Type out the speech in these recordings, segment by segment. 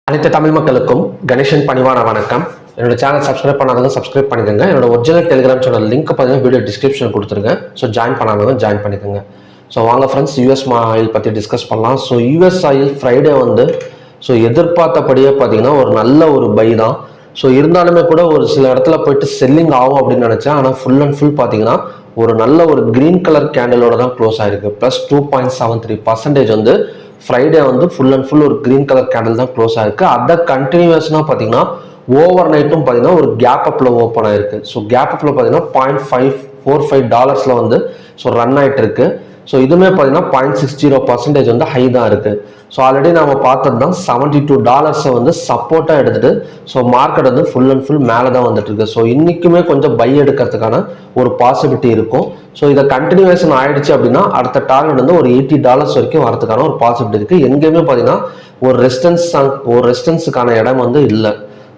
அனைத்து தமிழ் மக்களுக்கும் கணேசன் பணிவான வணக்கம். என்னோட சேனல் சப்ஸ்கிரைப் பண்ணாதவங்க சப்ஸ்கிரைப் பண்ணிக்கோங்க. என்னோட ஒரிஜினல் டெலிகிராம் சேனல் லிங்க் பார்த்தீங்கன்னா வீடியோ டிஸ்கிரிப்ஷன் கொடுத்துருங்க. ஸோ ஜாயின் பண்ணாதவங்க ஜாயின் பண்ணிக்கோங்க. ஸோ வாங்க ஃப்ரெண்ட்ஸ், யூஎஸ் ஆயில் பற்றி டிஸ்கஸ் பண்ணலாம். ஸோ யூஎஸ் ஆயில் ஃப்ரைடே எதிர்பார்த்தபடியே பார்த்தீங்கன்னா ஒரு நல்ல ஒரு பை தான். ஸோ இருந்தாலுமே கூட ஒரு சில இடத்துல போயிட்டு செல்லிங் ஆகும் அப்படின்னு நினச்சேன். ஆனால் ஃபுல் அண்ட் ஃபுல் பார்த்தீங்கன்னா ஒரு நல்ல ஒரு கிரீன் கலர் கேண்டலோட தான் க்ளோஸ் ஆயிருக்கு. Plus 2.73% Friday full and full ஒரு கிரீன் கலர் கேண்டில் தான் க்ளோஸ் ஆயிருக்கு. அதை கண்டினியூஸாக பார்த்தீங்கன்னா ஓவர் நைட்டும் பார்த்தீங்கன்னா ஒரு கேப் அப்பில் ஓப்பன் ஆயிருக்கு. ஸோ கேப் அப்பில் பார்த்தீங்கன்னா $0.545 ரன் ஆகிட்டு இருக்கு. ஸோ இதுவுமே பார்த்தீங்கன்னா 0.60% ஹை தான் இருக்கு. ஸோ ஆல்ரெடி நம்ம பார்த்தது தான் $72 சப்போர்ட்டாக எடுத்துட்டு so market full and full மேலே தான் வந்துட்டு இருக்கு. ஸோ இன்னைக்குமே கொஞ்சம் பை எடுக்கிறதுக்கான ஒரு பாசிபிலிட்டி இருக்கும். ஸோ இதை கண்டினியூவேஷன் ஆயிடுச்சு அப்படின்னா அடுத்த டார்கெட் ஒரு $80 வரைக்கும் வரதுக்கான ஒரு பாசிபிலிட்டி இருக்கு. எங்கேயுமே பார்த்தீங்கன்னா ஒரு ரெசிஸ்டன்ஸுக்கான இடம் இல்லை.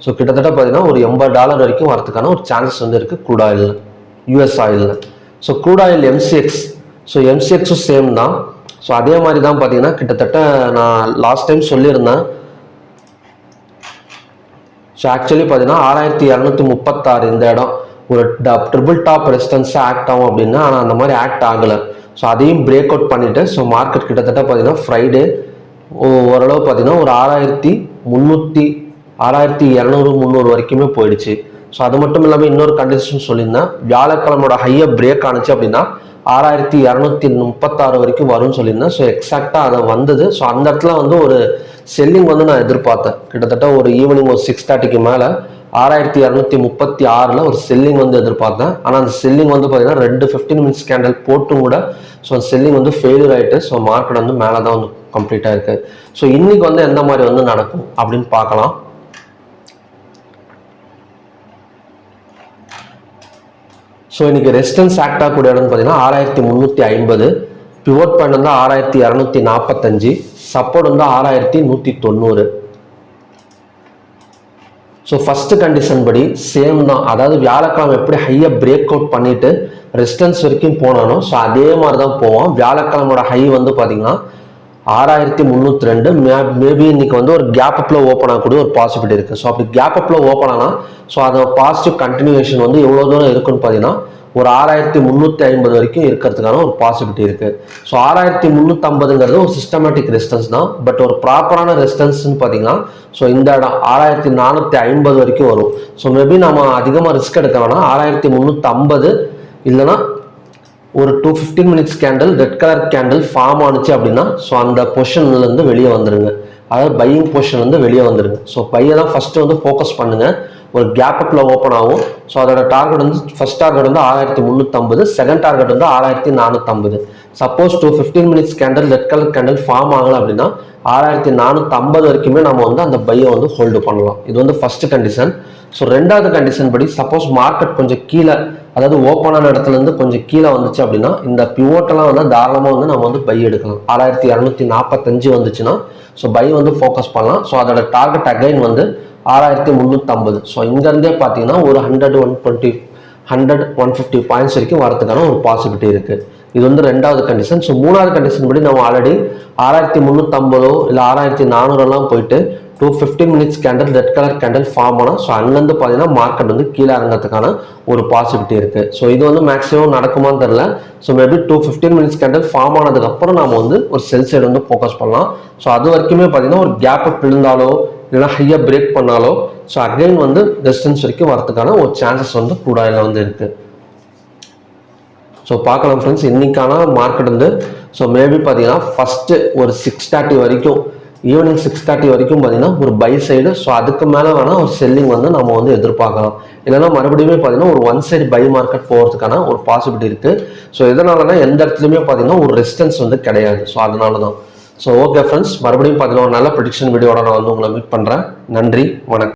ஸோ கிட்டத்தட்ட பார்த்தீங்கன்னா ஒரு $80 வரைக்கும் வரதுக்கான ஒரு சான்சஸ் இருக்கு crude oil, US oil. So crude oil MCX, so எம்சிஎக்ஸும் சேம் தான். ஸோ அதே மாதிரி தான் பார்த்தீங்கன்னா கிட்டத்தட்ட நான் லாஸ்ட் டைம் சொல்லியிருந்தேன். ஸோ ஆக்சுவலி பார்த்தீங்கன்னா 6236 இந்த இடம் ஒரு ட்ரிபிள் டாப் ரெசிஸ்டன்ஸாக ஆக்ட் ஆகும் அப்படின்னு. ஆனால் அந்த மாதிரி ஆக்ட் ஆகலை. ஸோ அதையும் பிரேக் அவுட் பண்ணிட்டு ஸோ மார்க்கெட் கிட்டத்தட்ட பார்த்தீங்கன்னா ஃப்ரைடே ஓரளவு பார்த்தீங்கன்னா ஒரு 6200-300 வரைக்குமே போயிடுச்சு. ஸோ அது மட்டும் இல்லாமல் இன்னொரு கண்டிஷன் சொல்லியிருந்தேன். வியாழக்கிழமோட ஹையை பிரேக் ஆனிச்சு அப்படின்னா 6236 வரைக்கும் வரும்னு சொல்லியிருந்தேன். ஸோ எக்ஸாக்டாக அதை வந்தது. ஸோ அந்த இடத்துல ஒரு செல்லிங் நான் எதிர்பார்த்தேன். கிட்டத்தட்ட ஒரு ஈவினிங் ஒரு 6:30க்கு மேலே 6236 ஒரு செல்லிங் எதிர்பார்த்தேன். ஆனால் அந்த செல்லிங் பார்த்தீங்கன்னா 2 15 மினிட்ஸ் கேண்டல் போட்டும் கூட ஸோ செல்லிங் ஃபெயிலியர் ஆகிட்டு ஸோ மார்க்கெட் மேலே தான் கம்ப்ளீட்டாக இருக்குது. ஸோ இன்னைக்கு எந்த மாதிரி நடக்கும் அப்படின்னு பார்க்கலாம். ஸோ இன்னைக்கு ரெசிஸ்டன்ஸ் ஆக்ட் ஆகக்கூடிய இடம்னு பார்த்தீங்கன்னா 6350, pivot point 6245, support 6190. So first condition படி சேம் தான். அதாவது வியாழக்கிழமை எப்படி ஹையை பிரேக் அவுட் பண்ணிட்டு ரெசிஸ்டன்ஸ் வரைக்கும் போனானோ ஸோ அதே மாதிரி தான் போவோம். வியாழக்கிழமோட ஹை பார்த்தீங்கன்னா 6302. மேபி இன்னைக்கு ஒரு கேப் அப்ல ஓப்பன் ஆகக்கூடிய ஒரு பாசிபிலிட்டி இருக்கு. ஸோ அப்படி கேப் அப்ல ஓப்பன் ஆனால் ஸோ அதோட பாசிட்டிவ் கண்டினியூஷன் எவ்வளோ தூரம் இருக்குன்னு பார்த்தீங்கன்னா ஒரு 6350 வரைக்கும் இருக்கிறதுக்கான ஒரு பாசிபிலிட்டி இருக்கு. ஸோ 6350 ஒரு சிஸ்டமேட்டிக் ரெசிஸ்டன்ஸ் தான். பட் ஒரு ப்ராப்பரான ரெசிஸ்டன்ஸ்ன்னு பார்த்தீங்கன்னா ஸோ இந்த இடம் 6450 வரைக்கும் வரும். ஸோ மேபி நம்ம அதிகமாக ரிஸ்க் எடுக்க வேணாம். 6350 இல்லைன்னா ஒரு 215 minutes candle red colour candle form ஆனிச்சு அப்படின்னா ஸோ அந்த பொசிஷன்லேருந்து வெளியே வந்துருங்க. அதாவது பையிங் பொசிஷன் வெளியே வந்துருங்க. ஸோ பையை தான் ஃபர்ஸ்ட் ஃபோக்கஸ் பண்ணுங்க. ஒரு கேப் அப்ல ஓப்பன் ஆகும். ஸோ அதோட target first target 6350, second target 6450. Suppose 215 minutes candle red colour candle form ஆகலை அப்படின்னா 6450 வரைக்குமே நம்ம அந்த பையை ஹோல்டு பண்ணலாம். இது ஃபர்ஸ்ட் கண்டிஷன். ஸோ ரெண்டாவது கண்டிஷன் படி சப்போஸ் மார்க்கெட் கொஞ்சம் கீழே, அதாவது ஓப்பனான இடத்துல இருந்து கொஞ்சம் கீழே வந்துச்சு அப்படின்னா இந்த பிவோட்டெல்லாம் தாராளமாக நம்ம பை எடுக்கலாம். 6245 வந்துச்சுன்னா ஸோ பை ஃபோக்கஸ் பண்ணலாம். ஸோ அதோட டார்கெட் அகைன் 6350. ஸோ இங்கேருந்தே பார்த்தீங்கன்னா ஒரு 100-150 பாயிண்ட்ஸ் வரைக்கும் வரதுக்கான ஒரு பாசிபிலிட்டி இருக்குது. இது ரெண்டாவது கண்டிஷன். ஸோ மூணாவது கண்டிஷன் படி நம்ம ஆல்ரெடி 6350 இல்லை 6400 போயிட்டு 215 minutes candle red colour candle form ஆனால் ஸோ அங்கேருந்து பார்த்தீங்கன்னா மார்க்கெட் கீழே இறங்கிறதுக்கான ஒரு பாசிபிலிட்டி இருக்கு. ஸோ இது மேக்ஸிமம் நடக்குமான்னு தெரியல. So maybe 215 minutes candle form ஆனதுக்கப்புறம் நம்ம ஒரு செல் சைடு ஃபோக்கஸ் பண்ணலாம். ஸோ அது வரைக்குமே பார்த்தீங்கன்னா ஒரு கேப் அப் இருந்தாலோ இல்லைன்னா ஹையாக பிரேக் பண்ணாலோ ஸோ அகைன் ரெசிஸ்டன்ஸ் வரைக்கும் வரதுக்கான ஒரு சான்சஸ் க்ரூட் ஆயிலில் இருக்கு. ஸோ பார்க்கலாம் ஃப்ரெண்ட்ஸ், இன்னைக்கான மார்க்கெட் ஸோ மேபி பார்த்தீங்கன்னா ஃபர்ஸ்ட் ஒரு 6:30 வரைக்கும், ஈவினிங் 6:30 வரைக்கும் பார்த்தீங்கன்னா ஒரு பை சைடு. ஸோ அதுக்கு மேலே வேணால் ஒரு செல்லிங் நம்ம எதிர்பார்க்கலாம். இல்லைன்னா மறுபடியும் பார்த்தீங்கன்னா ஒரு ஒன் சைடு பை மார்க்கெட் போகிறதுக்கான ஒரு பாசிபிலிட்டி இருக்குது. ஸோ இதனாலனா எந்த இடத்துலையுமே பார்த்தீங்கன்னா ஒரு ரெசிஸ்டன்ஸ் கிடையாது. ஸோ அதனால தான். ஸோ ஓகே ஃப்ரெண்ட்ஸ், மறுபடியும் பார்த்தீங்கன்னா ஒரு நல்ல ப்ரெடிக்ஷன் வீடியோட நான் உங்களை மீட் பண்ணுறேன். நன்றி, வணக்கம்.